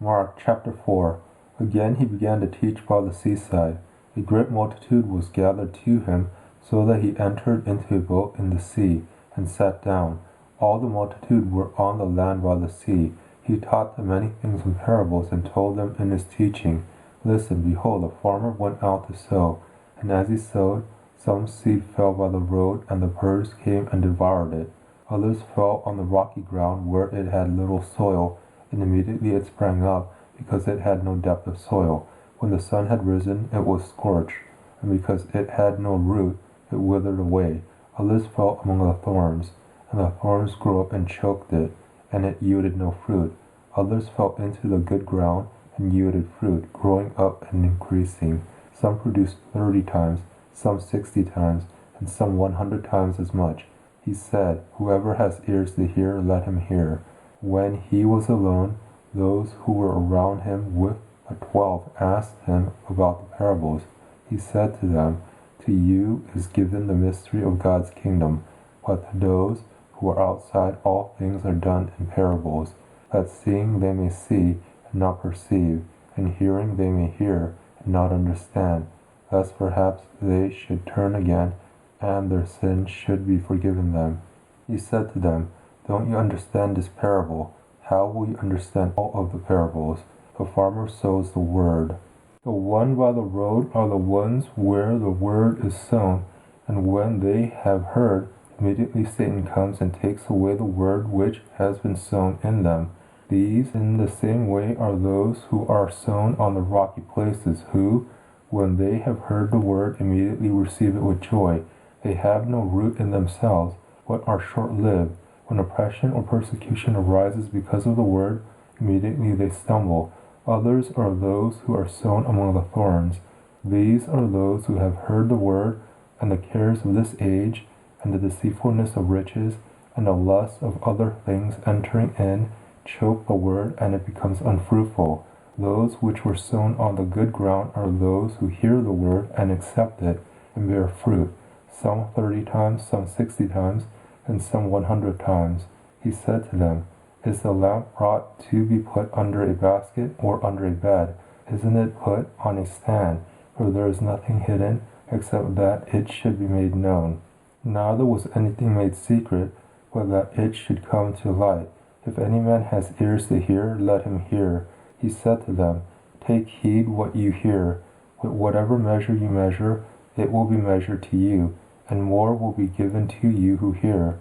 Mark chapter 4. Again he began to teach by the seaside. A great multitude was gathered to him, so that he entered into a boat in the sea, and sat down. All the multitude were on the land by the sea. He taught them many things in parables, and told them in his teaching, Listen, behold, a farmer went out to sow, and as he sowed, some seed fell by the road, and the birds came and devoured it. Others fell on the rocky ground, where it had little soil, and immediately it sprang up, because it had no depth of soil. When the sun had risen, it was scorched, and because it had no root, it withered away. Others fell among the thorns, and the thorns grew up and choked it, and it yielded no fruit. Others fell into the good ground, and yielded fruit, growing up and increasing. Some produced 30 times, some 60 times, and some 100 times as much. He said, Whoever has ears to hear, let him hear. When he was alone, those who were around him with the 12 asked him about the parables. He said to them, To you is given the mystery of God's kingdom, but to those who are outside all things are done in parables, that seeing they may see and not perceive, and hearing they may hear and not understand, lest perhaps they should turn again, and their sins should be forgiven them. He said to them, Don't you understand this parable? How will you understand all of the parables? The farmer sows the word. The one by the road are the ones where the word is sown, and when they have heard, immediately Satan comes and takes away the word which has been sown in them. These, in the same way, are those who are sown on the rocky places, who, when they have heard the word, immediately receive it with joy. They have no root in themselves, but are short-lived. When oppression or persecution arises because of the word, immediately they stumble. Others are those who are sown among the thorns. These are those who have heard the word, and the cares of this age, and the deceitfulness of riches, and the lust of other things entering in, choke the word, and it becomes unfruitful. Those which were sown on the good ground are those who hear the word and accept it, and bear fruit, some 30 times, some 60 times, and some 100 times. He said to them, Is the lamp brought to be put under a basket or under a bed? Isn't it put on a stand? For there is nothing hidden, except that it should be made known. Neither was anything made secret, but that it should come to light. If any man has ears to hear, let him hear. He said to them, Take heed what you hear. With whatever measure you measure, it will be measured to you, and more will be given to you who hear.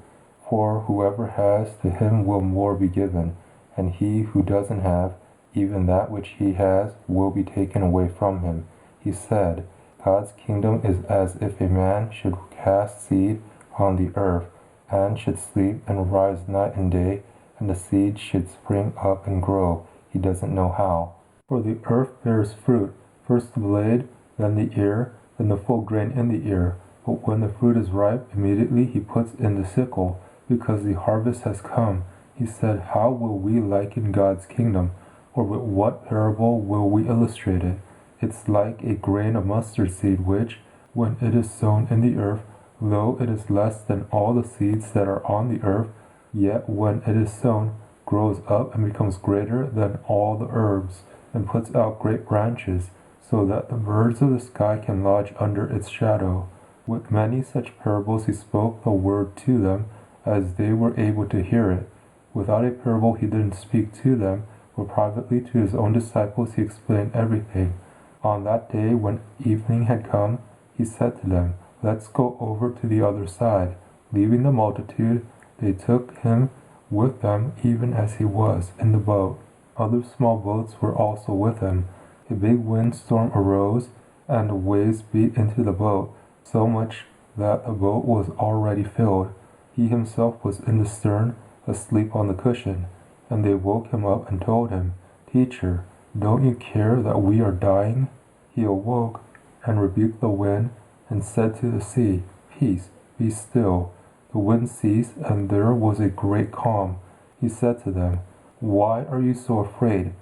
For whoever has, to him will more be given, and he who doesn't have, even that which he has, will be taken away from him. He said, God's kingdom is as if a man should cast seed on the earth, and should sleep and rise night and day, and the seed should spring up and grow. He doesn't know how. For the earth bears fruit, first the blade, then the ear, then the full grain in the ear. But when the fruit is ripe, immediately he puts in the sickle, because the harvest has come. He said, How will we liken God's kingdom? Or with what parable will we illustrate it? It's like a grain of mustard seed, which, when it is sown in the earth, though it is less than all the seeds that are on the earth, yet when it is sown, grows up and becomes greater than all the herbs, and puts out great branches, so that the birds of the sky can lodge under its shadow. With many such parables he spoke the word to them, as they were able to hear it. Without a parable he didn't speak to them, but privately to his own disciples he explained everything. On that day, when evening had come, he said to them, Let's go over to the other side. Leaving the multitude, they took him with them even as he was in the boat. Other small boats were also with him. A big windstorm arose, and the waves beat into the boat, so much that the boat was already filled. He himself was in the stern, asleep on the cushion. And they woke him up and told him, Teacher, don't you care that we are dying? He awoke and rebuked the wind and said to the sea, Peace, be still. The wind ceased, and there was a great calm. He said to them, Why are you so afraid?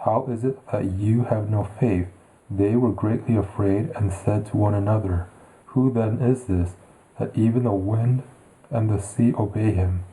How is it that you have no faith? They were greatly afraid and said to one another, Who then is this, that even the wind and the sea obey him?